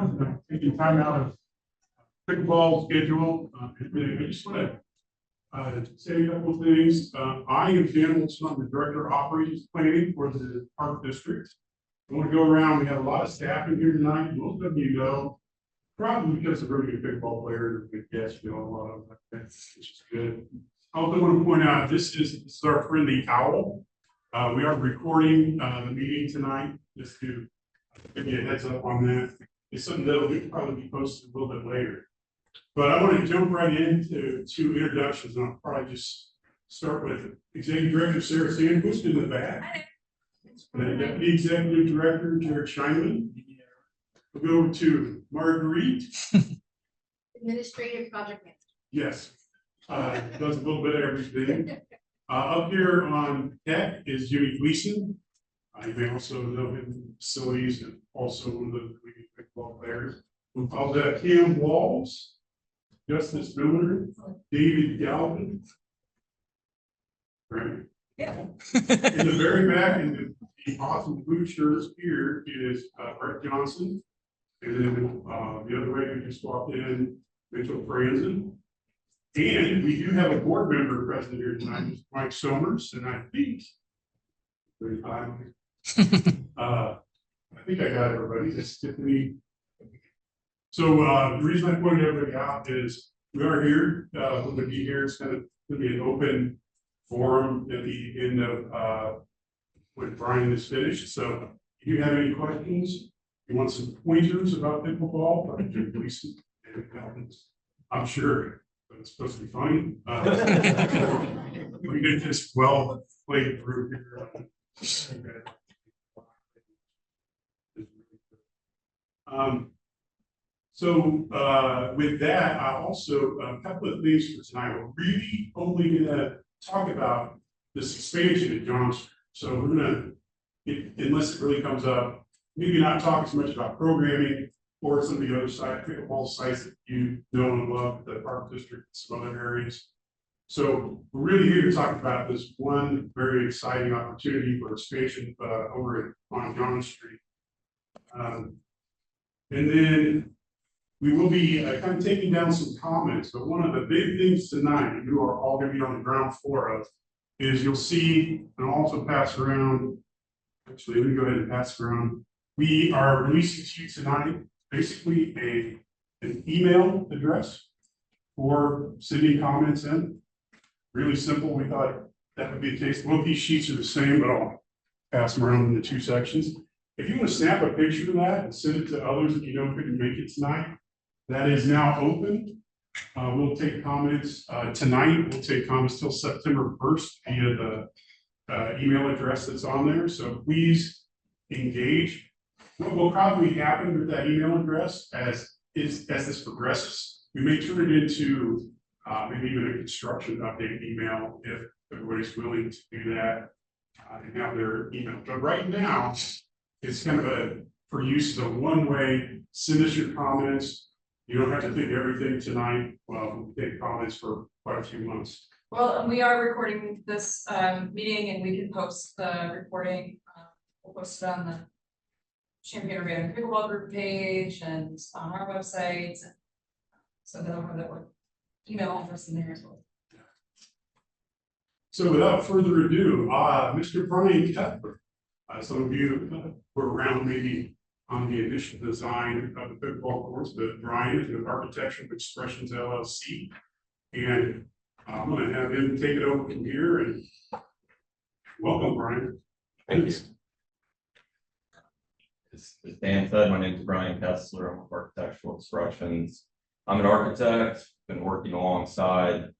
everyone taking time out of pickleball schedule. I just want to say a couple of things. I am Dan Wilson. I'm the Director of Operations Planning for the Park District. I want to go around. We have a lot of staff in here tonight. Most of you know, probably because of really good pickleball players or good guests, you know, a lot of them, which is good. I also want to point out this is our friend the owl. We are recording the meeting tonight, just to give you a heads up on that. It's something that will probably be posted a little bit later. But I want to jump right into two introductions, and I'll probably just start with Executive Director Sarah Sandquist in the back, and Deputy Executive Director Jared Scheinman. We'll go over to Marguerite. Administrative Project Manager. Yes, does a little bit of everything. Up here on deck is Jimmy Gleason. You may also know him in facilities and also one of the leading pickleball players. We'll call that Cam Walls, Justice Miller, David Galvin. Right. Yeah. In the very back, in the awesome blue shirts here is Brett Johnson. And then the other way we just walked in, Mitchell Franzen. And we do have a board member present here tonight, Mr. Mike Somers, and I think 35. I think I got everybody. This Tiffany. So the reason I pointed everybody out is we are here. We're going to be here. It's going to be an open forum at the end of when Brian is finished. So if you have any questions, you want some pointers about pickleball, I'm sure. But it's supposed to be funny. We did this well played through here. With that, I also a couple of things for tonight. We're really only going to talk about this expansion at John Street. So we're going to, unless it really comes up, maybe not talk as much about programming or some of the other pickleball sites that you know and love, the Park District, and some other areas. So we're really here to talk about this one very exciting opportunity for expansion over on John Street. And then we will be kind of taking down some comments, but one of the big things tonight, you are all going to be on the ground floor of, is you'll see, and I'll also pass around, actually, let me go ahead and pass around. We are releasing to you tonight basically an email address for sending comments in. Really simple. We thought that would be the case. Both these sheets are the same, but I'll pass them around in the two sections. If you want to snap a picture of that and send it to others that you know couldn't make it tonight, that is now open. We'll take comments tonight. We'll take comments till September 1st via the email address that's on there. So please engage. What will probably happen with that email address as this progresses, we may turn it into maybe even a construction update email if everybody's willing to do that and have their email. But right now, it's kind of for use as a one-way. Send us your comments. You don't have to think everything tonight. Well, we'll take comments for quite a few months. Well, and we are recording this meeting, and we can post the recording. We'll post it on the Champaign Park Pickleball Group page and on our website. So they'll have that email address in there as well. So without further ado, Mr. Brian Cuthbert. Some of you were around maybe on the initial design of the pickleball course, but Brian is with Architectural Expressions LLC. And I'm going to have him take it over from here. And welcome, Brian. Thank you. As Dan said, my name is Brian Kessler. I'm with Architectural Expressions. I'm an architect, been working alongside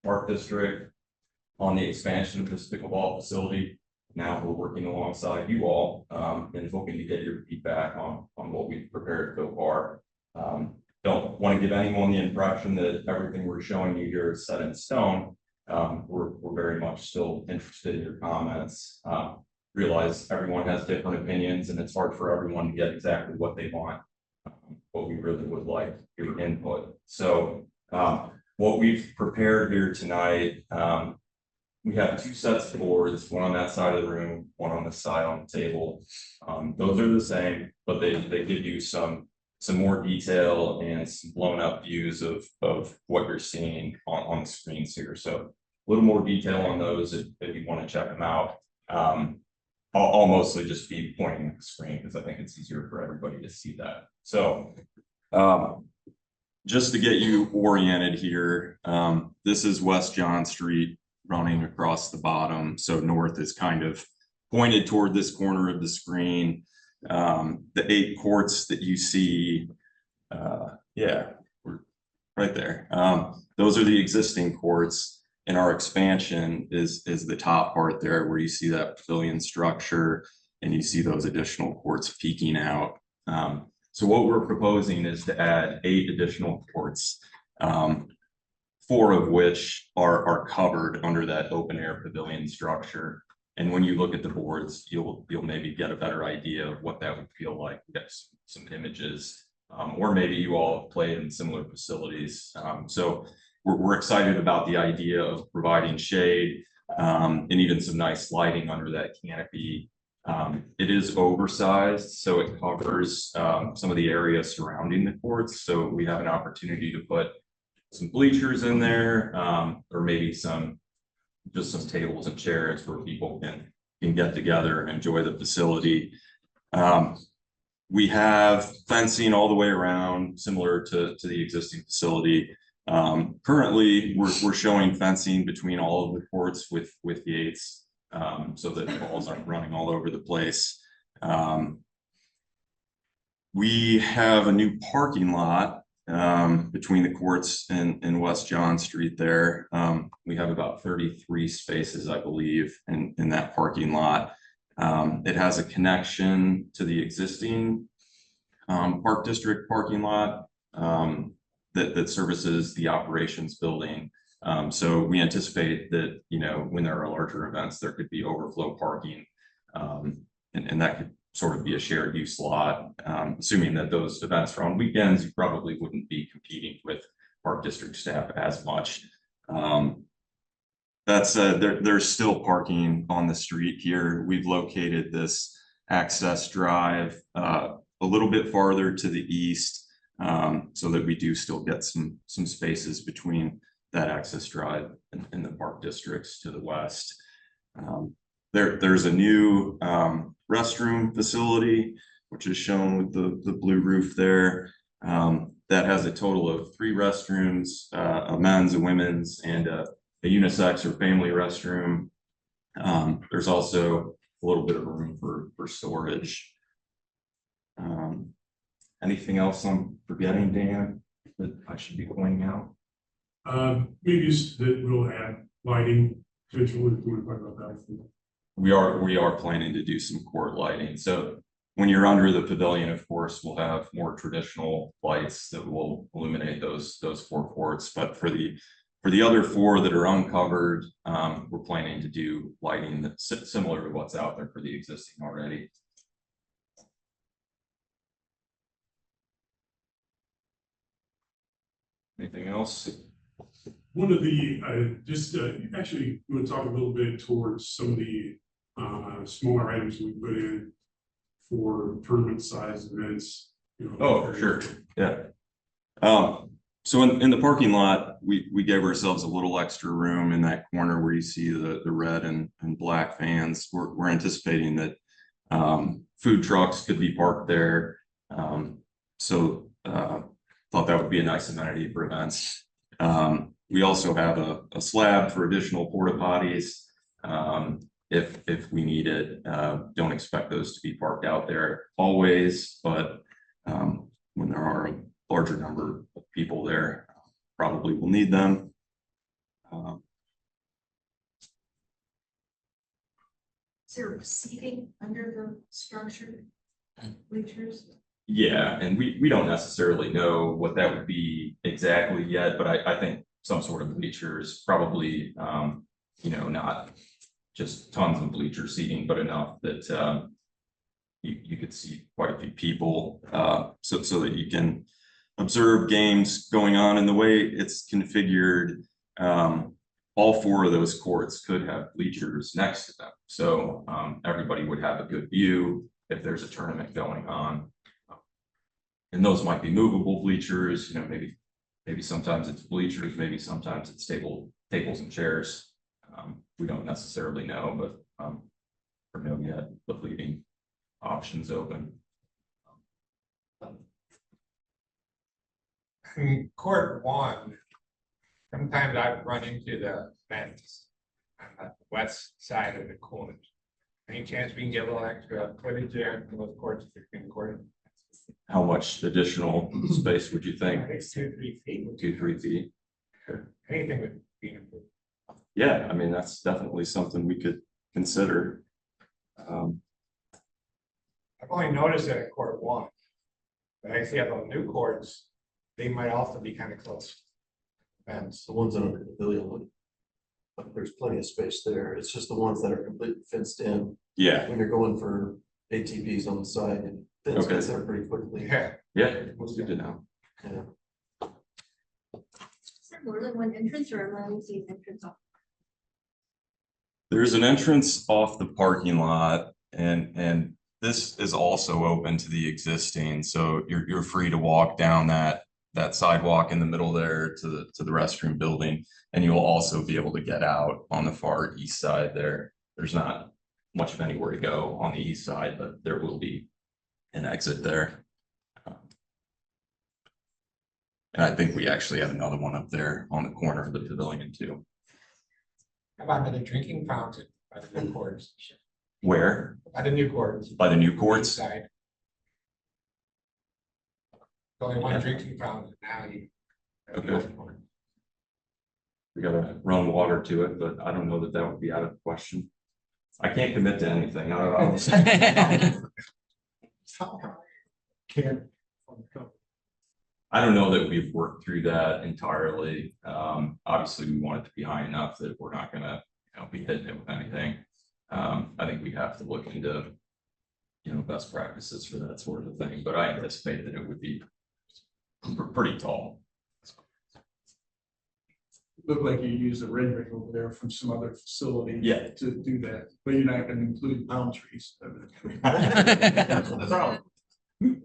Park District on the expansion of this pickleball facility. Now we're working alongside you all and hoping to get your feedback on what we've prepared so far. Don't want to give anyone the impression that everything we're showing you here is set in stone. We're very much still interested in your comments. Realize everyone has different opinions and it's hard for everyone to get exactly what they want, but we really would like your input. So what we've prepared here tonight, we have two sets of boards, one on that side of the room, one on this side on the table. Those are the same, but they give you some some more detail and some blown up views of what you're seeing on the screens here. So a little more detail on those if you want to check them out. I'll mostly just be pointing at the screen because I think it's easier for everybody to see that. So just to get you oriented here, this is West John Street running across the bottom. So north is kind of pointed toward this corner of the screen. The 8 courts that you see, yeah, we're right there. Those are the existing courts, and our expansion is the top part there where you see that pavilion structure and you see those additional courts peeking out. So what we're proposing is to add 8 additional courts, 4 of which are covered under that open air pavilion structure. And when you look at the boards, you'll maybe get a better idea of what that would feel like. Get some images, or maybe you all have played in similar facilities. So we're excited about the idea of providing shade and even some nice lighting under that canopy. It is oversized, so it covers some of the area surrounding the courts. So we have an opportunity to put some bleachers in there, or maybe just some tables and chairs where people can get together and enjoy the facility. We have fencing all the way around, similar to the existing facility. Currently, we're showing fencing between all of the courts with gates, so that balls aren't running all over the place. We have a new parking lot between the courts and West John Street there. We have about 33 spaces, I believe, in that parking lot. It has a connection to the existing Park District parking lot that services the operations building. So we anticipate that, when there are larger events, there could be overflow parking, and that could sort of be a shared use lot. Assuming that those events are on weekends, you probably wouldn't be competing with Park District staff as much. That said, there's still parking on the street here. We've located this access drive a little bit farther to the east, so that we do still get some spaces between that access drive and the park districts to the west. There's a new restroom facility, which is shown with the blue roof there. That has a total of 3 restrooms, a men's, a women's, and a unisex or family restroom. There's also a little bit of room for storage. Anything else I'm forgetting, Dan, that I should be pointing out? Maybe just that we'll add lighting potentially. If you want to talk about that. We are planning to do some court lighting. So when you're under the pavilion, of course, we'll have more traditional lights that will illuminate those 4 courts. But for the other 4 that are uncovered, we're planning to do lighting that's similar to what's out there for the existing already. Anything else? One of the actually, you want to talk a little bit towards some of the smaller items we put in for tournament size events. Oh, for sure. Yeah. So in the parking lot, we gave ourselves a little extra room in that corner where you see the red and black fans. We're anticipating that food trucks could be parked there. So thought that would be a nice amenity for events. We also have a slab for additional porta potties if we need it. Don't expect those to be parked out there always, but when there are a larger number of people there, probably will need them. Is there seating under the structure bleachers? Yeah, and we don't necessarily know what that would be exactly yet, but I think some sort of bleachers, probably not just tons of bleacher seating, but enough that you could see quite a few people, so that you can observe games going on. And the way it's configured, all 4 of those courts could have bleachers next to them, so everybody would have a good view if there's a tournament going on. And those might be movable bleachers, you know, maybe sometimes it's bleachers, maybe sometimes it's tables and chairs. We don't necessarily know, but for now yet, the leading options open. In court one, sometimes I've run into the fence on the west side of the court. Any chance we can get a little extra footage there in those courts if you're in court? How much additional space would you think? I think 2-3 feet. 2-3 feet? Anything would be improved. Yeah, I mean, that's definitely something we could consider. I've only noticed it at court one. But I see at the new courts, they might also be kind of close. Fence. The ones that are pavilion, there's plenty of space there. It's just the ones that are completely fenced in. Yeah, When you're going for ATVs on the side, and fence Okay. gets there pretty quickly. Yeah. yeah, it's good to know. Yeah. Is there more than one entrance or am I only seeing entrance off? There's an entrance off the parking lot and this is also open to the existing, so you're free to walk down that sidewalk in the middle there to the restroom building. And you'll also be able to get out on the far east side there. There's not much of anywhere to go on the east side, but there will be an exit there. And I think we actually have another one up there on the corner of the pavilion too. How about the drinking fountain by the new courts? Where? By the new courts. By the new courts? Side. Only one Yeah. drinking fountain now. Okay. We gotta run water to it, but I don't know that would be out of the question. I can't commit to anything. I Can't. don't know that we've worked through that entirely. Obviously, we want it to be high enough that we're not gonna, be hitting it with anything. I think we have to look into, best practices for that sort of thing, but I anticipate that it would be pretty tall. Look like you use a rendering over there from some other facility. Yeah. To do that, but you're not gonna include palm trees. As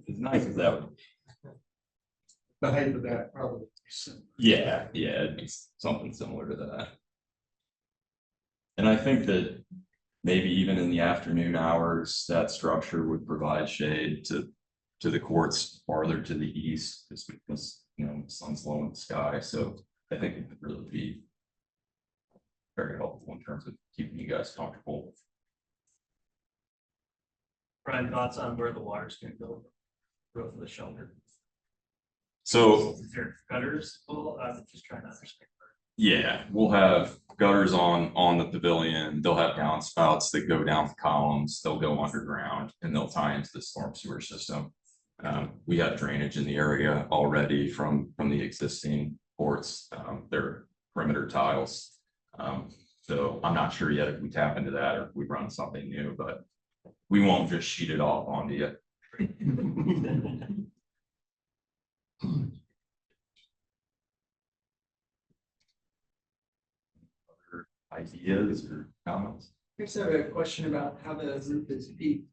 nice as that would. The height of that probably. Yeah, it'd be something similar to that. And I think that maybe even in the afternoon hours, that structure would provide shade to the courts farther to the east, just because, the sun's low in the sky, so I think it could really be very helpful in terms of keeping you guys comfortable. Brian, thoughts on where the water's gonna go? Roof of the shelter. So Is there gutters? Well, I'm just trying to understand. yeah, we'll have gutters on the pavilion. They'll have downspouts that go down the columns. They'll go underground and they'll tie into the storm sewer system. We have drainage in the area already from the existing ports. They're perimeter tiles. So I'm not sure yet if we tap into that or if we run something new, but we won't just sheet it off onto you. Other ideas or comments? I just have a question about how the roof is peaked.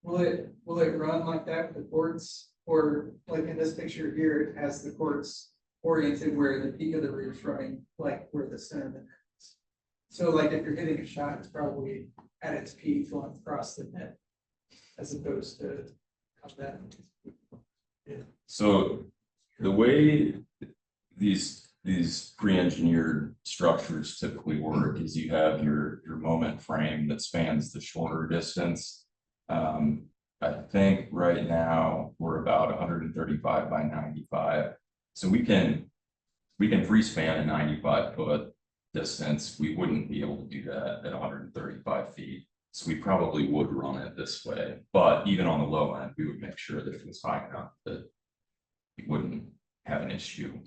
Will it run like that with the courts, or like in this picture here, it has the courts oriented where the peak of the roof's running, like where the center of the net is. So like if you're hitting a shot, it's probably at its peak going across the net, as opposed to how that. So the way these pre-engineered structures typically work is you have your moment frame that spans the shorter distance. I think right now we're about 135 by 95. So we can free span a 95-foot distance. We wouldn't be able to do that at 135 feet. So we probably would run it this way, but even on the low end, we would make sure that it was high enough that we wouldn't have an issue.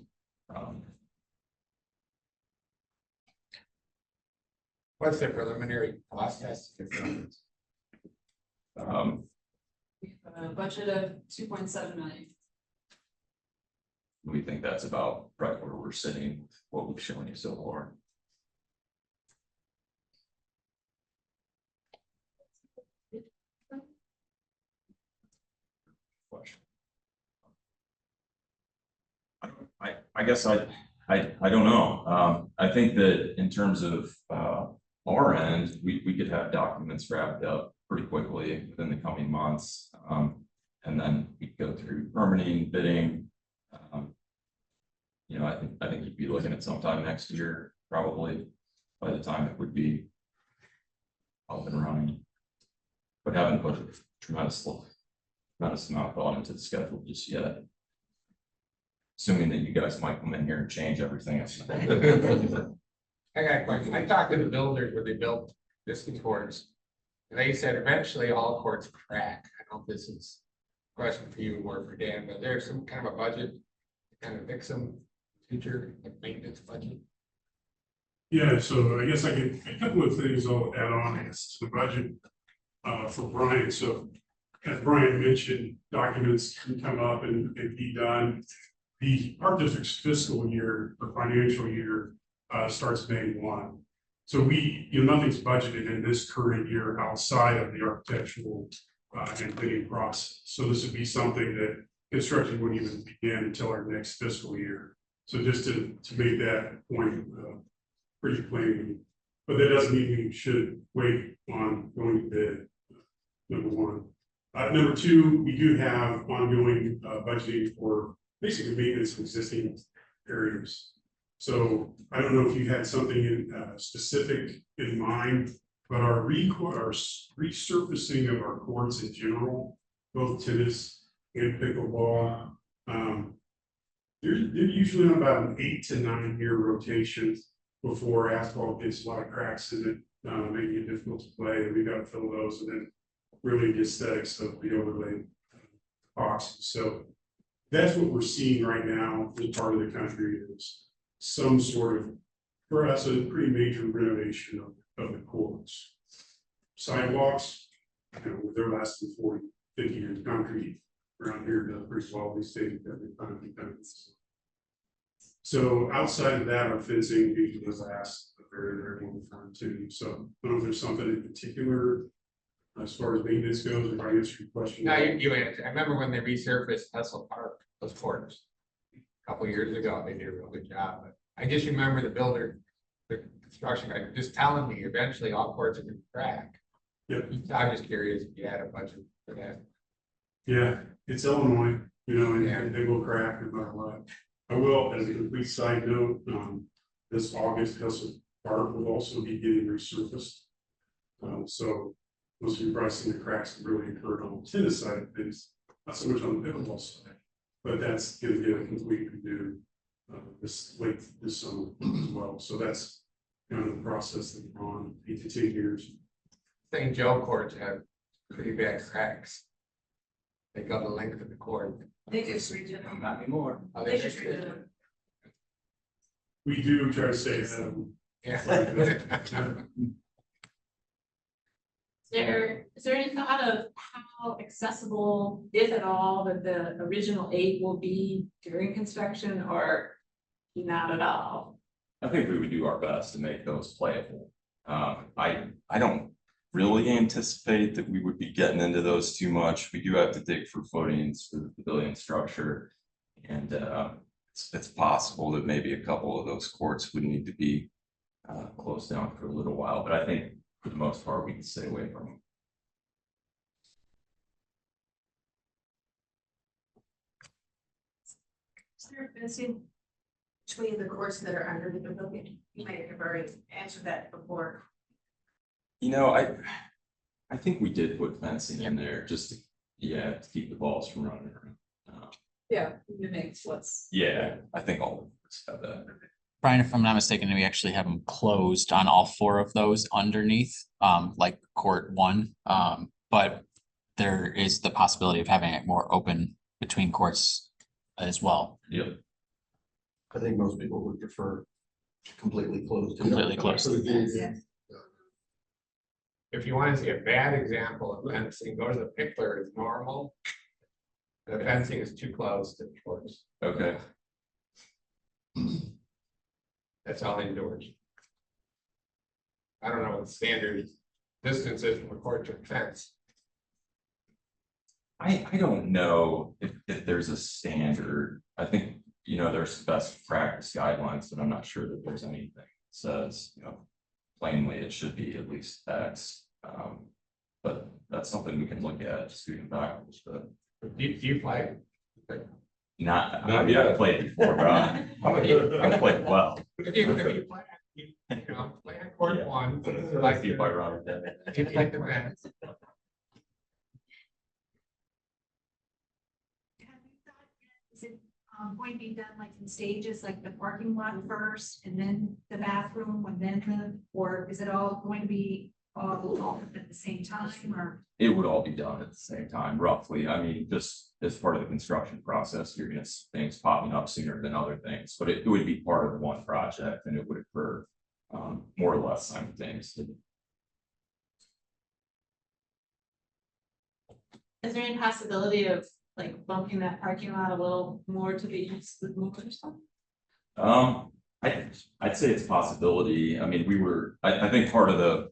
What's the preliminary cost estimate? We have a budget of 2.7 million. We think that's about right where we're sitting, what we've shown you so far. I guess I don't know. I think that in terms of, our end, we could have documents wrapped up pretty quickly within the coming months. And then we could go through permitting, bidding. You know, I think you'd be looking at sometime next year, probably, by the time it would be up and running. But haven't put a tremendous amount of thought into the schedule just yet. Assuming that you guys might come in here and change everything. I got a question. I talked to the builders where they built discus courts. And they said eventually all courts crack. I don't know if this is a question for you or for Dan, but there's some kind of a budget to kind of fix them future like maintenance budget. Yeah, so I guess I get a couple of things I'll add on as to the budget for Brian. So as Brian mentioned, documents can come up and be done. The Park District's fiscal year or financial year starts May 1. So nothing's budgeted in this current year outside of the architectural and bidding process. So this would be something that construction wouldn't even begin until our next fiscal year. So just to make that point pretty plain, but that doesn't mean we should wait on going to bid, number one. Number two, we do have ongoing budgeting for basically maintenance of existing areas. So I don't know if you had something specific in mind, but our resurfacing of our courts in general, both tennis and pickleball, they're usually on about an 8 to 9 year rotation before asphalt gets a lot of cracks in it, making it difficult to play. And we got to fill those, and then really the aesthetics of the overlay boxes. So that's what we're seeing right now in part of the country is some sort of, for us, a pretty major renovation of the courts. Sidewalks, they're less than 40, 50 years concrete around here does pretty well these days. So outside of that, our fencing usually lasts a very, very long time too. So I don't know if there's something in particular as far as maintenance goes, if I answer your question. No, you answered. I remember when they resurfaced Centennial Park, those courts. A couple years ago, they did a real good job, but I just remember the builder, the construction guy, just telling me eventually all courts are gonna crack. Yep. I'm just curious if you had a budget for that. Yeah, it's Illinois, and Yeah. they will crack no matter what. I will, as a complete side note, this August, Centennial Park will also be getting resurfaced. So most of you probably seen the cracks that really occurred on the tennis side of things, not so much on the pickleball side, but that's going to get a complete redo this summer as well. So that's kind of the process that we're on 8 to 10 years. St. Joe courts have pretty bad cracks. They go the length of the court. They just redid them. Not anymore. Oh, They just redid them. We do try to stay ahead of them. Yeah. Is there any thought of how accessible, if at all, that the original 8 will be during construction or not at all? I think we would do our best to make those playable. I don't really anticipate that we would be getting into those too much. We do have to dig for footings for the pavilion structure. And it's possible that maybe a couple of those courts would need to be closed down for a little while, but I think for the most part, we can stay away from them. Is there a fencing between the courts that are under the pavilion? You might have already answered that before. I think we did put fencing in there just to, to keep the balls from running around. Yeah, mimics what's. Yeah, I think all of us have that. Brian, if I'm not mistaken, we actually have them closed on all 4 of those underneath, like court 1. But there is the possibility of having it more open between courts as well. Yep. I think most people would prefer completely closed. Completely closed. If you want to see a bad example of fencing, go to the Pickler, it's normal. The fencing is too close to the courts. Okay. That's all indoors. I don't know what the standard distance is from a court to a fence. I don't know if there's a standard. I think, you know, there's best practice guidelines, and I'm not sure that there's anything that says, you know, plainly it should be at least X. But that's something we can look at, just getting back. Do you play? Not, I mean, I've played before, but I've played well. If you play, you know, play a court Yeah. one, I like see if I run with that. you like the man. Is it going to be done like in stages, like the parking lot first and then the bathroom and then or is it all going to be all at the same time or? It would all be done at the same time, roughly. I mean, just as part of the construction process, you're gonna see things popping up sooner than other things, but it would be part of one project and it would occur more or less simultaneously. Is there any possibility of like bumping that parking lot a little more to be used with more or something? I'd say it's a possibility. I mean, I think part of the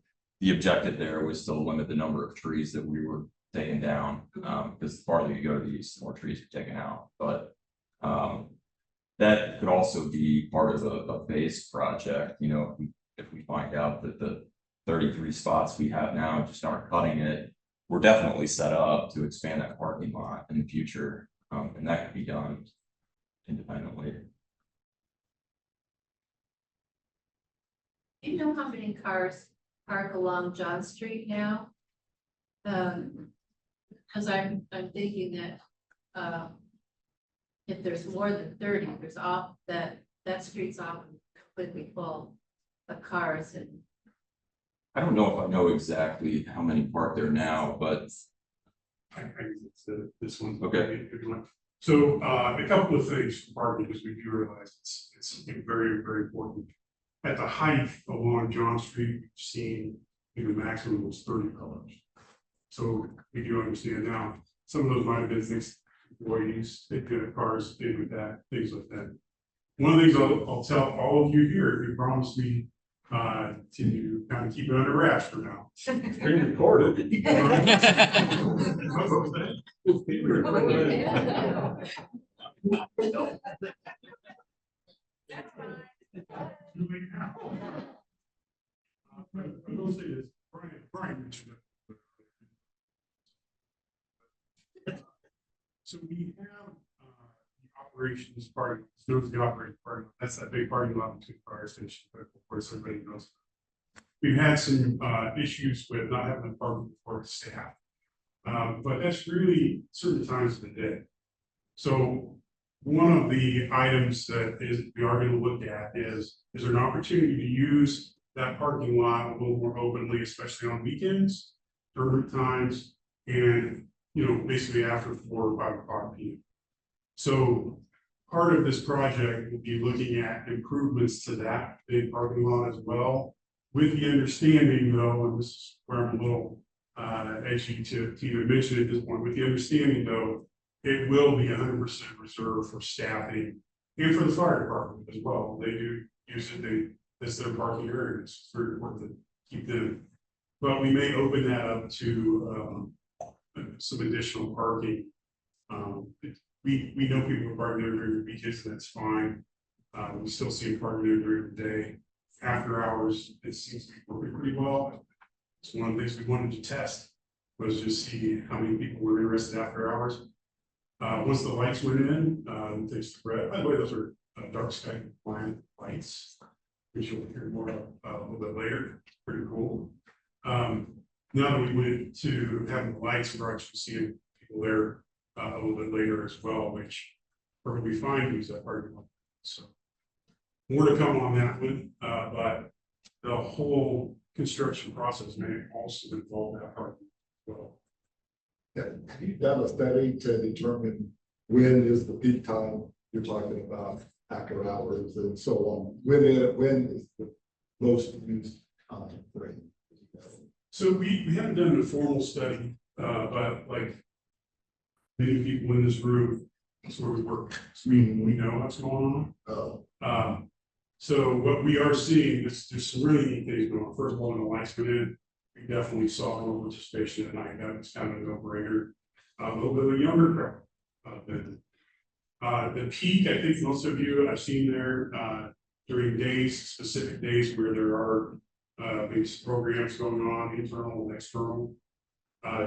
objective there was to limit the number of trees that we were taking down, because the farther you go to the east, the more trees are taken out, but that could also be part of a phase project, you know, if we find out that the 33 spots we have now just aren't cutting it, we're definitely set up to expand that parking lot in the future, and that could be done independently. Do you know how many cars park along John Street now? Because I'm thinking that if there's more than 30, there's off that street's often completely full of cars and. I don't know if I know exactly how many park there now, but I it's this one. Okay. If you want. So a couple of things for parking, because we do realize it's very, very important. At the height along John Street, we've seen the maximum was 30 cars. So we do understand now, some of those might have been things employees, they could have cars, things with that, things like that. One of the things I'll tell all of you here, you promised me to kind of keep it under wraps for now. Being recorded. I will say this, Brian mentioned it. So we have the operations part, knows the operating part, that's that big parking lot between the fire station, but of course everybody knows. We've had some issues with not having parking for staff. But that's really certain times of the day. So one of the items that we are going to look at is there an opportunity to use that parking lot a little more openly, especially on weekends, during times, and basically after 4 or 5 o'clock p.m. So part of this project will be looking at improvements to that big parking lot as well, with the understanding though, and this is where I'm a little edgy to even mention at this point, with the understanding though, it will be 100% reserved for staffing and for the fire department as well. They do use it, it's their parking area. It's very important to keep them. But we may open that up to some additional parking. We know people are parking there during the weekends, and that's fine. We still see them parking there during the day. After hours, it seems to be working pretty well. It's one of the things we wanted to test, was just see how many people were interested after hours. Once the lights went in, they spread. By the way, those are dark sky compliant lights, which you'll hear more about a little bit later. Pretty cool. Now that we went to having the lights, we're actually seeing people there a little bit later as well, which perfectly fine to use that parking lot. So more to come on that one, but the whole construction process may also involve that parking as well. Have you done a study to determine when is the peak time you're talking about, after hours and so on? When is the most used time frame? So we haven't done a formal study, but like many people in this room, that's where we work. So we know what's going on. So what we are seeing is there's some really neat things going on. First of all, when the lights went in, we definitely saw more participation at night. That was kind of a no-brainer. A little bit of a younger crowd. The peak, I think most of you I've seen there, during days, specific days where there are, maybe some programs going on, internal and external.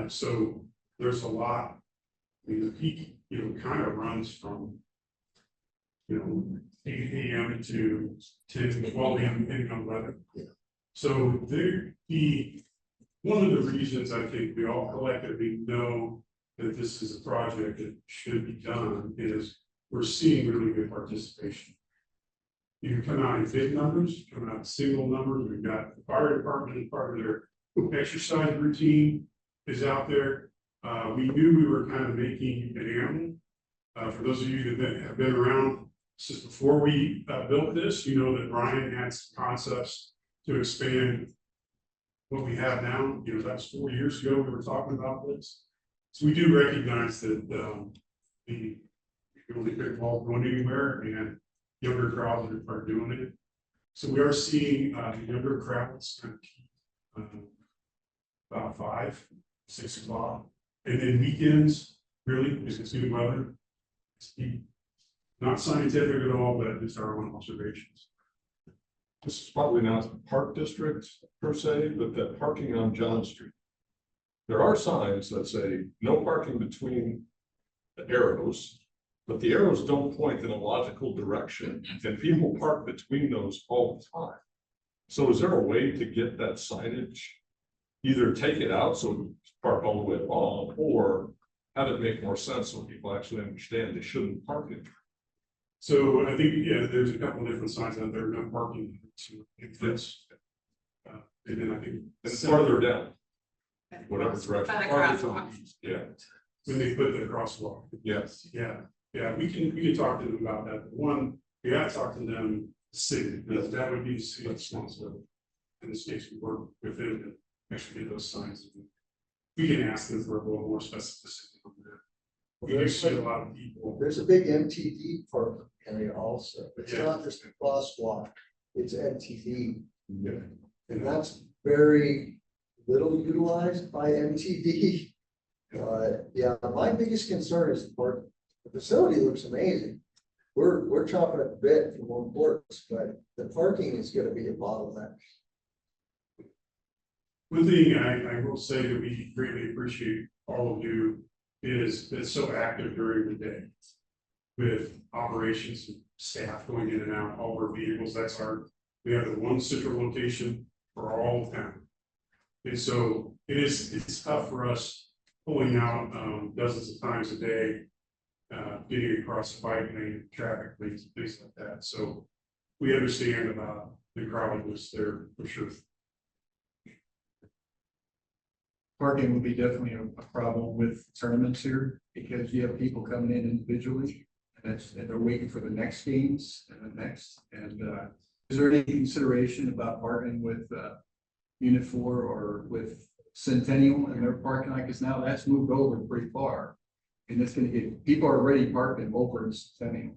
So there's a lot. I mean, the peak, kind of runs from, 8 AM to 10 to 12 AM, depending on weather. So one of the reasons I think we all collectively know that this is a project that should be done is we're seeing really good participation. You come out in big numbers, come out in single numbers. We've got the fire department, part of their exercise routine is out there. We knew we were kind of making an animal. For those of you that have been around since before we built this, you know that Brian had some concepts to expand what we have now. That was 4 years ago we were talking about this. So we do recognize that the only pickleball going anywhere and younger crowds are doing it. So we are seeing the younger crowds kind of about 5, 6 o'clock. And then weekends, really, because it's good weather. It's not scientific at all, but it's our own observations. This is probably not Park District per se, but that parking on John Street. There are signs that say no parking between the arrows, but the arrows don't point in a logical direction, and people park between those all the time. So is there a way to get that signage? Either take it out so you park all the way along, or have it make more sense so people actually understand they shouldn't park it. So I think, there's a couple of different signs out there, no parking. If that's, and then I think. And farther down, whatever direction. By the farther to crosswalk. the east, yeah, When they put the crosswalk. yes. Yeah, we can talk to them about that. One, we gotta talk to them, the city, because that would be the city responsibility. In this case, we work with them to actually get those signs. We can ask them for a little more specificity on that. We do see a lot of people. There's a big MTD park area also. It's Yeah. not just a crosswalk, it's MTD. Yeah. And that's very little utilized by MTD. Yeah, my biggest concern is the park. The facility looks amazing. We're chopping at the bit for more courts, but the parking is gonna be a bottleneck. One thing I will say that we greatly appreciate all of you is it's so active during the day. With operations and staff going in and out, all our vehicles, we have the one central location for all of town. And so it's tough for us pulling out dozens of times a day, getting across the bike lane, traffic lanes, things like that. So we understand about the crowdedness there for sure. Parking would be definitely a problem with tournaments here, because you have people coming in individually. And they're waiting for the next games and the next, and is there any consideration about parking with Unit 4 or with Centennial and their parking lot? Because now that's moved over pretty far. And it's gonna get, people are already parking over in Centennial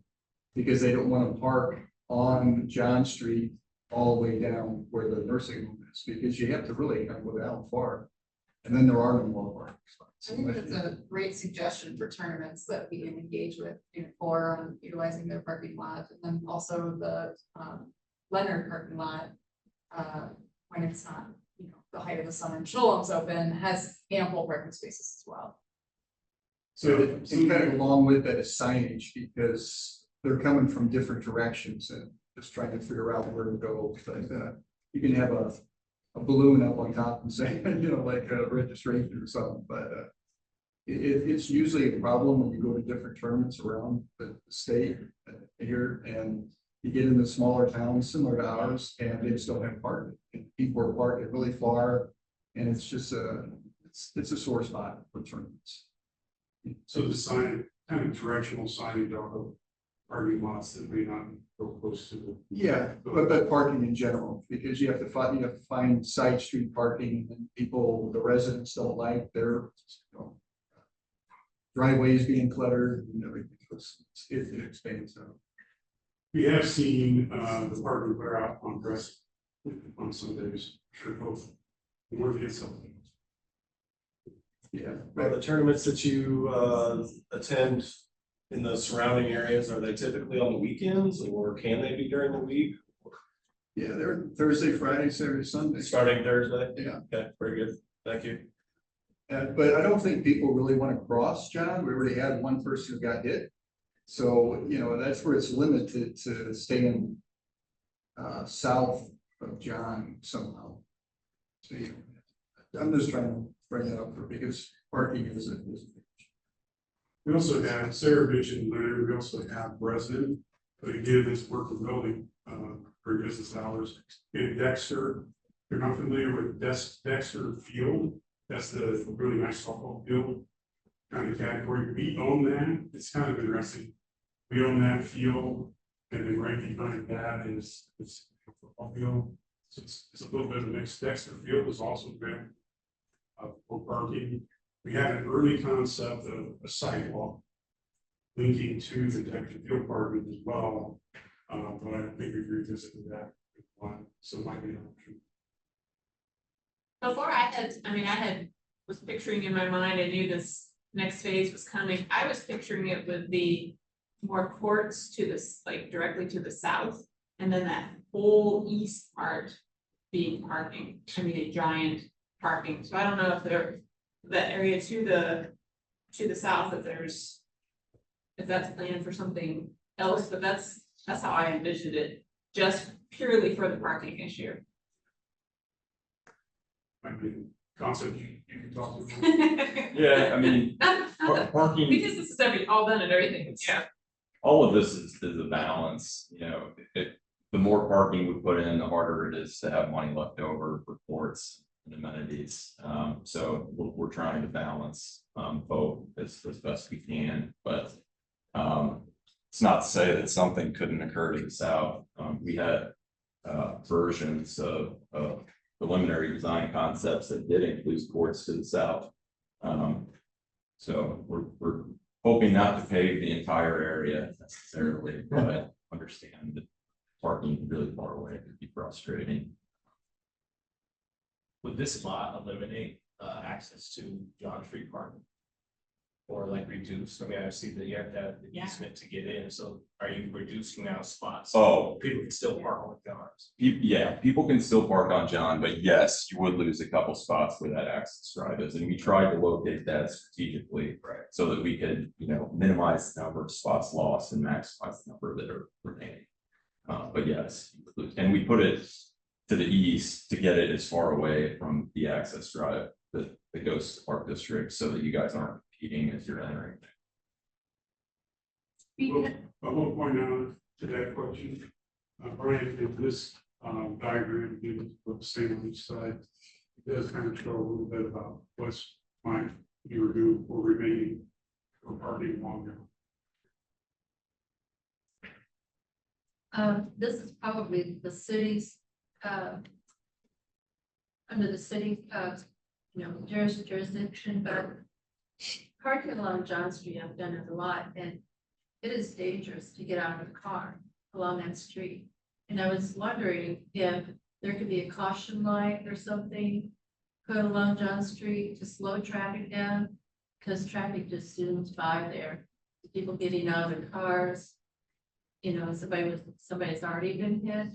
because they don't want to park on John Street all the way down where the nursing home is, because you have to really kind of go down far. And then there are no more parking spots. I think that's a great suggestion for tournaments that we can engage with Unit 4 on utilizing their parking lot, and then also the Leonard parking lot. When it's not, the height of the sun and Sholom's open, has ample parking spaces as well. So and kind of along with that is signage, because they're coming from different directions and just trying to figure out where to go. But you can have a balloon up on top and say, like a registration or something, but it's usually a problem when you go to different tournaments around the state here, and you get into smaller towns similar to ours, and they just don't have parking. People are parking really far, and it's just it's a sore spot for tournaments. So the sign, kind of directional signage on the parking lots that may not go close to the. Yeah, but parking in general, because you have to find side street parking, and the residents don't like their driveways being cluttered and everything. It expands. So We have seen the parking clear out on dress on Sundays, sure both. More than something. yeah, Well, the tournaments that you attend in the surrounding areas, are they typically on the weekends or can they be during the week? Yeah, they're Thursday, Friday, Saturday, Sunday. Starting Thursday? Yeah. Okay, very good. Thank you. But I don't think people really want to cross, John. We already had one person who got hit. So, you know, that's where it's limited to staying south of John somehow. So, I'm just trying to bring that up for because parking is a. We also have Sarah mentioned, Larry, we also have resident, but again, this work remotely, for business hours. In Dexter, if you're not familiar with Dexter Field, that's the really nice softball field kind of category. We own that. It's kind of interesting. We own that field, and then right behind that is a football field. So it's a little bit of a mix. Dexter Field is also great for parking. We had an early concept of a sidewalk linking to the Dexter Field parking as well, but I think we've revisited that one, so it might be an option. Before I was picturing in my mind, I knew this next phase was coming. I was picturing it with the more courts to this, like directly to the south, and then that whole east part being parking. I mean, a giant parking. So I don't know if there, that area to the south, if that's planned for something else, but that's how I envisioned it, just purely for the parking issue. Might be a concept you can talk to. Yeah, I mean, parking. Because this is all done and everything, yeah. All of this is a balance, you know, the more parking we put in, the harder it is to have money left over for courts and amenities. So we're trying to balance both as best we can, but it's not to say that something couldn't occur to the south. We had versions of preliminary design concepts that did include courts to the south. So we're hoping not to pave the entire area necessarily, but understand that parking really far away could be frustrating. Would this lot eliminate access to John Street Park? Or like reduce, I mean, I see that you have to have the easement to get in, so are you reducing now spots? Oh, People can still park on cars. yeah, people can still park on John, but yes, you would lose a couple spots where that access drive is, and we tried to locate that strategically. Right. So that we could, you know, minimize the number of spots lost and maximize the number that are remaining. But yes, you would lose. And we put it to the east to get it as far away from the access drive that goes to Park District, so that you guys aren't competing as you're entering. Well, I will point out to that question, Brian, if this diagram gives what the same on each side, it does kind of show a little bit about what's might be removed or remaining for parking longer. This is probably the city's, under the city, jurisdiction, but parking along John Street, I've done it a lot, and it is dangerous to get out of a car along that street. And I was wondering if there could be a caution light or something put along John Street to slow traffic down, because traffic just zooms by there. People getting out of their cars, you know, somebody's already been hit.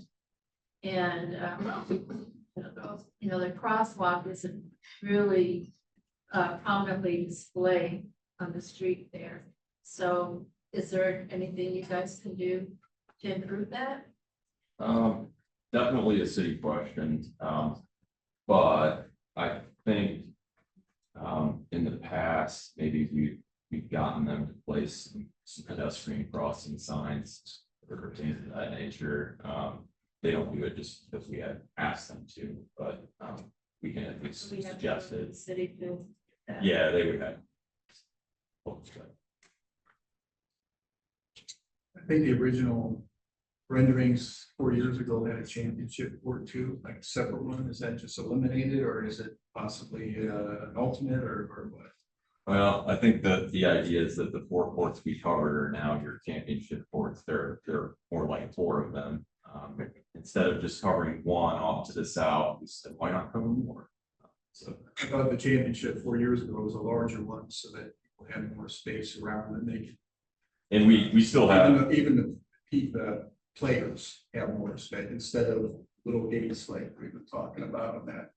And, the crosswalk isn't really prominently displayed on the street there. So is there anything you guys can do to improve that? Definitely a city question, but I think in the past, maybe we've gotten them to place some pedestrian crossing signs or things of that nature. They don't do it just because we had asked them to, but we can at least suggest it. City to. Yeah, they would have. I think the original renderings 4 years ago had a championship court too, like a separate one. Is that just eliminated, or is it possibly an alternate or what? Well, I think that the idea is that the 4 courts we covered are now your championship courts. There are more like 4 of them. Instead of just covering one off to the south, we said, why not cover more? So I thought the championship 4 years ago was a larger one so that people had more space around and they could And we still have, Even the players have more space instead of little gates like we've been talking about on that.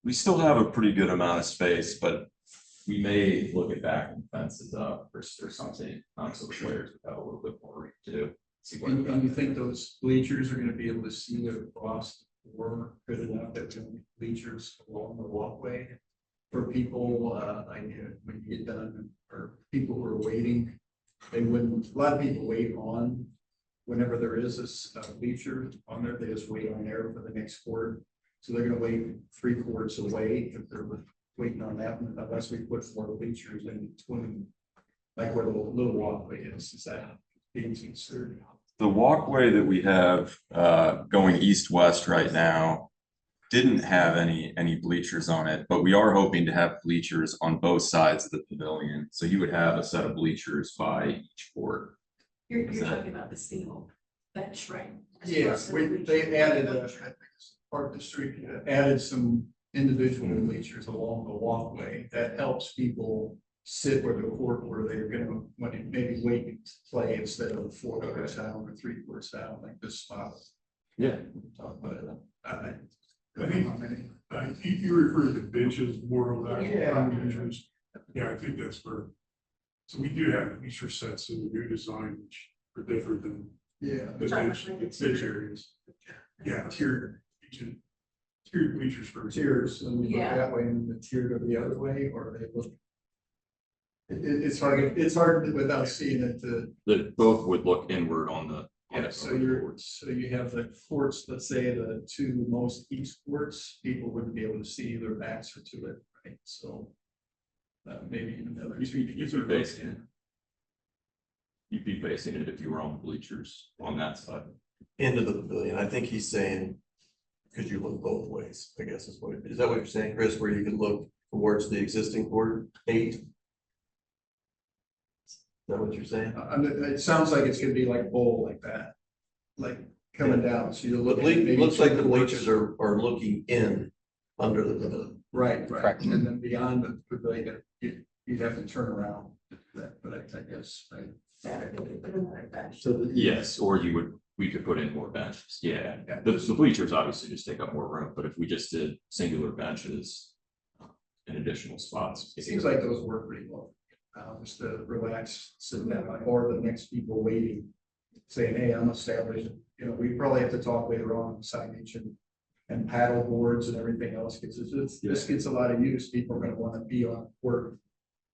we still have a pretty good amount of space, but we may look at backing fences up or something, so the players would have a little bit more room to see what. And you think those bleachers are gonna be able to see their across or good enough that bleachers along the walkway? For people, like when you get done, or people who are waiting, they wouldn't, a lot of people wait on. Whenever there is this bleacher on there, they just wait on there for the next court. So they're gonna wait 3 courts away if they're waiting on that one, unless we put more bleachers in between. Like where the little walkway is that being considered? The walkway that we have going east-west right now didn't have any bleachers on it, but we are hoping to have bleachers on both sides of the pavilion. So you would have a set of bleachers by each court. You're talking about the single bench, right? As Yeah, opposed to the they bleacher. added Park District added some individual bleachers along the walkway that helps people sit where the court where they're gonna, when it maybe wait to play instead of 4 courts down or 3 courts down, like this spot. Yeah. I think, you refer to the benches more or less. Yeah. Benches. Yeah, I think that's where, so we do have feature sets in the new design, which are different than Yeah. the bench areas. Yeah, tiered bleachers for Tiers, and we look Yeah. that way and the tier go the other way, or they look. It's hard without seeing it to. That both would look inward on the. Yeah, so you have the courts, let's say the 2 most east courts, people wouldn't be able to see their backs or to it, right? So. Maybe another. You'd be facing it if you were on the bleachers on that side. Into the pavilion. I think he's saying, could you look both ways, I guess is that what you're saying, Chris, where you can look towards the existing court 8? Is that what you're saying? It sounds like it's gonna be like bowl like that, like coming down, so you look. It looks like the bleachers are looking in under the pavilion. Right, Correct. and then beyond the pavilion, you'd have to turn around, but I guess, right? So Yes, or we could put in more benches, yeah. The bleachers obviously just take up more room, but if we just did singular benches. In additional spots. It seems like those work pretty well. Just to relax, sit down, or the next people waiting, saying, hey, I'm established, we probably have to talk later on signage and paddle boards and everything else, because this gets a lot of use, people are gonna wanna be on court.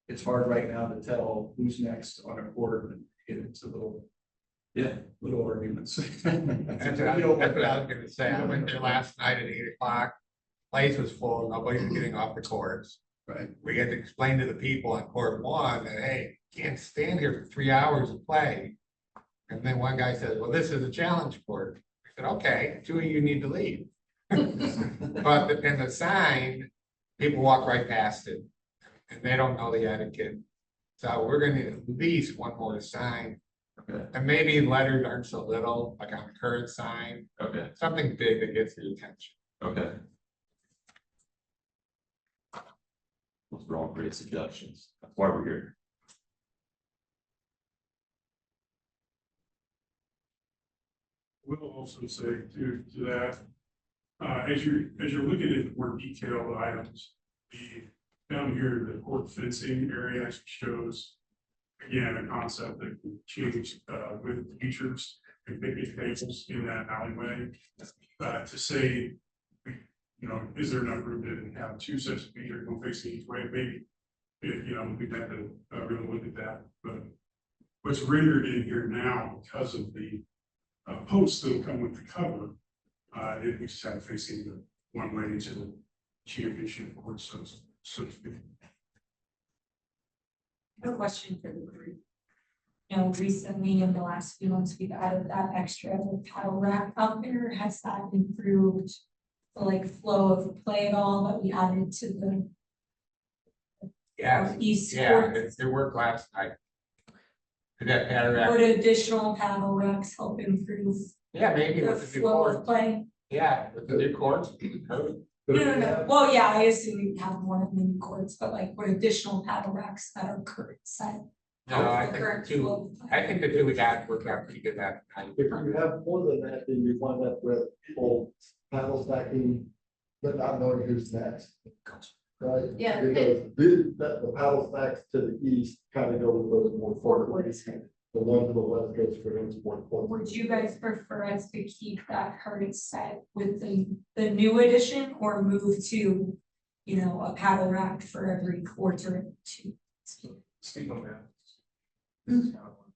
It's hard right now to tell who's next on a court and get into little arguments. That's what I was gonna say. I went there last night at 8 o'clock. Place was full, nobody was getting off the courts. Right. We had to explain to the people on court 1 that, hey, you can't stand here for 3 hours of play. And then one guy says, well, this is a challenge court. I said, okay, 2 of you need to leave. But in the sign, people walk right past it and they don't know the etiquette. So we're gonna at least one more sign. Okay. And maybe letters aren't so little, like on the current sign, Okay, something big that gets your attention. okay. Those are all great suggestions. That's why we're here. We'll also say to that, as you're looking at more detailed items, down here, the court fencing area actually shows, again, a concept that can change with features and picnic tables in that alleyway. To say, is there enough room to have 2 sets of features going facing each way? Maybe, we'd have to really look at that. But what's rendered in here now, because of the posts that'll come with the cover, we just have facing the one way into the championship court, so to speak. I have a question for the group. Recently in the last few months, we've added that extra paddle rack out there. Has that improved the flow of play at all that we added to the east court? It worked last night. That pattern. Would additional paddle racks help improve Yeah, maybe the with the new flow court. of play? Yeah, with the new courts. No. Well, yeah, I assume we have more mini courts, but would additional paddle racks that are current set No, I think Correct. the two we got worked out pretty good that time. If you have more than that, then you wind up with people paddle stacking, but not knowing who's next. Right? Yeah. Because the paddle stacks to the east kind of go with those more forward. The one to the west goes for those more forward. Would you guys prefer us to keep that current set with the new edition or move to, you know, a paddle rack for every court or two? Speak on that. This is kind of one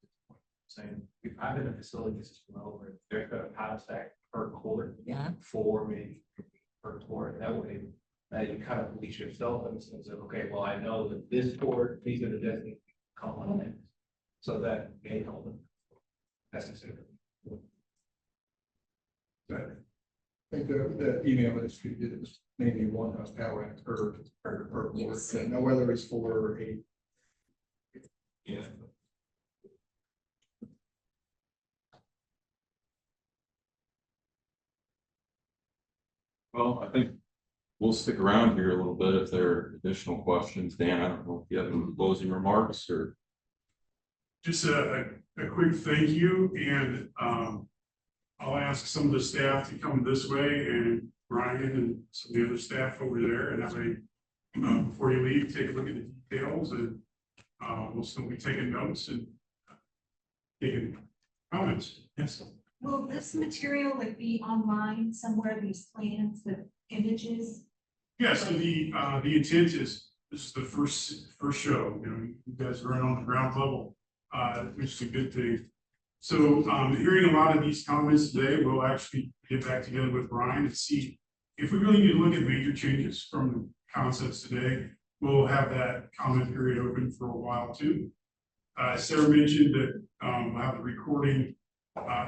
saying, we've had in a facility this is well, where they've got a paddle stack per court. Yeah. 4 maybe per court, that way, that you kind of police yourself in the sense of, okay, well, I know that this court, these are the designated call on it. So that may help them. That's considered. I think the email that you did, it was maybe one house power rack per court. Yes. Now whether it's for a. Yeah. Well, I think we'll stick around here a little bit if there are additional questions. Dan, I don't know if you have any closing remarks or. Just a quick thank you, and I'll ask some of the staff to come this way, and Brian and some of the other staff over there, and that way, before you leave, take a look at the details, and we'll still be taking notes and taking comments. Yes. Will this material like be online somewhere, these plans, the images? Yeah, so the intent is, this is the first show, you know, you guys are on the ground level, which is a good thing. So, hearing a lot of these comments today, we'll actually get back together with Brian and see if we really need to look at major changes from the concepts today. We'll have that comment period open for a while too. Sarah mentioned that, we'll have the recording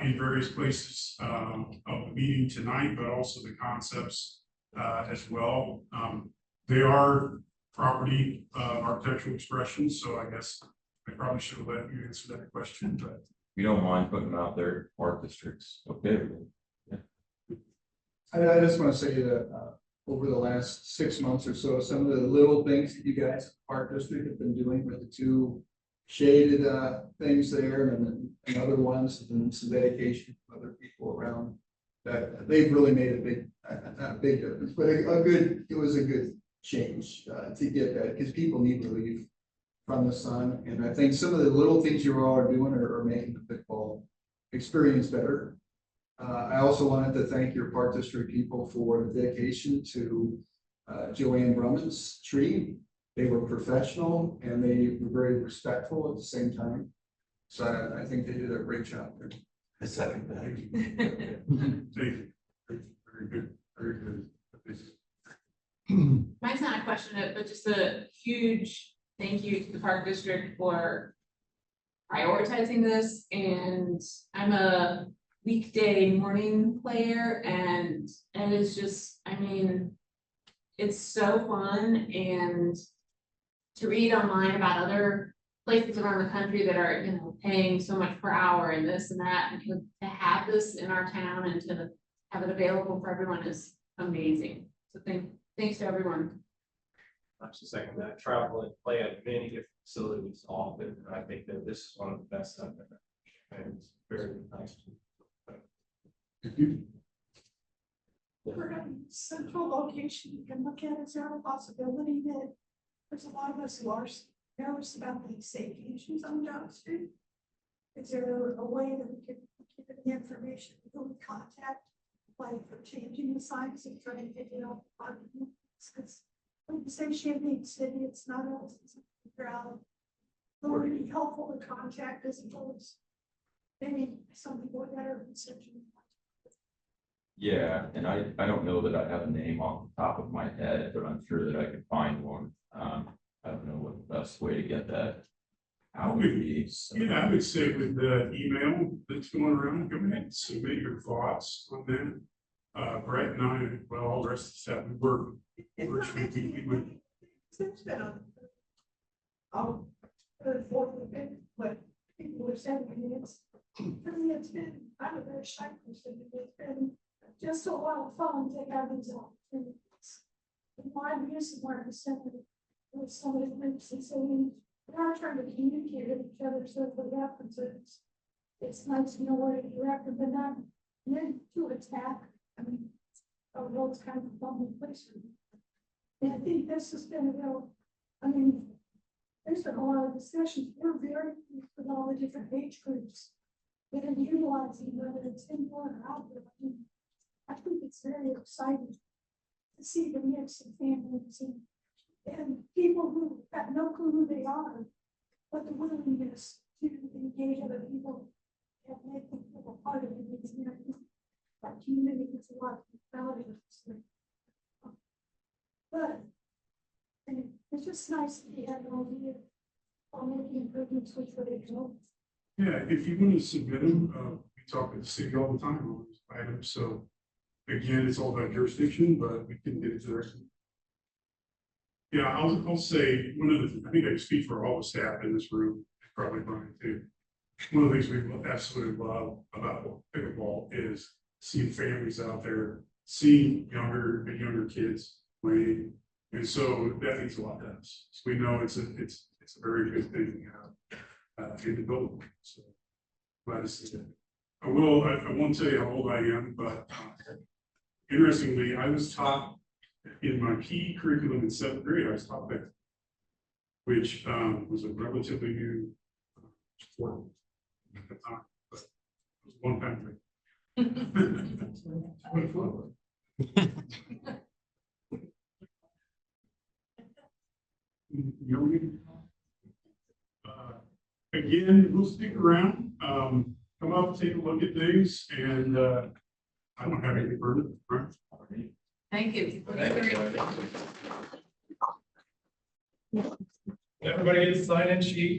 in various places of the meeting tonight, but also the concepts as well. They are property architectural expressions, so I guess I probably should have let you answer that question, but. We don't mind putting them out there, park districts, okay? I just want to say that over the last 6 months or so, some of the little things that you guys, Park District, have been doing with the 2 shaded things there and other ones and some dedication from other people around, that they've really made a big, not a big difference, but it was a good change to get that, because people need relief from the sun. And I think some of the little things you all are doing are making the pickleball experience better. I also wanted to thank your Park District people for the dedication to Joanne Brumman's tree. They were professional and they were very respectful at the same time. So I think they did a great job there. I second that. Thank you. Very good, very good. Mine's not a question, but just a huge thank you to the Park District for prioritizing this. And I'm a weekday morning player, and it is just, I mean, it's so fun. And to read online about other places around the country that are, you know, paying so much per hour and this and that, and to have this in our town and to have it available for everyone is amazing. So thanks to everyone. I'm just saying that travel and play at many different facilities often, and I think that this is one of the best I've ever. And it's very nice. For a central location you can look at, is there a possibility that there's a lot of us who are nervous about the safety issues on John Street? Is there a way that we could give the information, who we contact, like for changing the signs and trying to get it out? Because when you say Champaign City, it's not always figure out who would be helpful to contact as opposed maybe some people that are researching. Yeah, and I don't know that I have a name off the top of my head, but I'm sure that I could find one. I don't know what the best way to get that out would be. So. Yeah, I would say with the email that's going around, go ahead and submit your thoughts on that. Brett and I, well, all the rest of the staff, we work. It's been on. I'll put it forth a bit, but people are sending me it's been, I'm a very shy person, it's been just a lot of fun to have these opportunities. And why use the Martens Center with some of the groups and saying, are trying to communicate with each other, so if it happens, it's nice to know where to direct them, but not meant to attack. I mean, although it's kind of a bumpy place. And I think this has been a real, I mean, there's been a lot of discussions. We're very pleased with all the different age groups that are utilizing, whether it's indoor or outdoor. I think it's very exciting to see the mix of families and people who have no clue who they are, but the willingness to engage other people and make them feel a part of it. Our community gets a lot of value. But and it's just nice to have an idea on making improvements which way to go. Yeah, if you want to submit them, we talk with the city all the time on these items, so. Again, it's all about jurisdiction, but we can get it there. Yeah, I'll say, one of the, I think I can speak for all the staff in this room, probably Brian too. One of the things we absolutely love about pickleball is seeing families out there, seeing younger kids playing. And so that means a lot to us. So we know it's a very good thing to have in the building. So glad to see that. I won't tell you how old I am, but interestingly, I was taught in my PE curriculum in 7th grade, I was taught that, which was a relatively new sport at the time, but it was one time again, we'll stick around, come up, take a look at things, and I don't have anything further. Right? Thank you. Everybody get a sign-in sheet.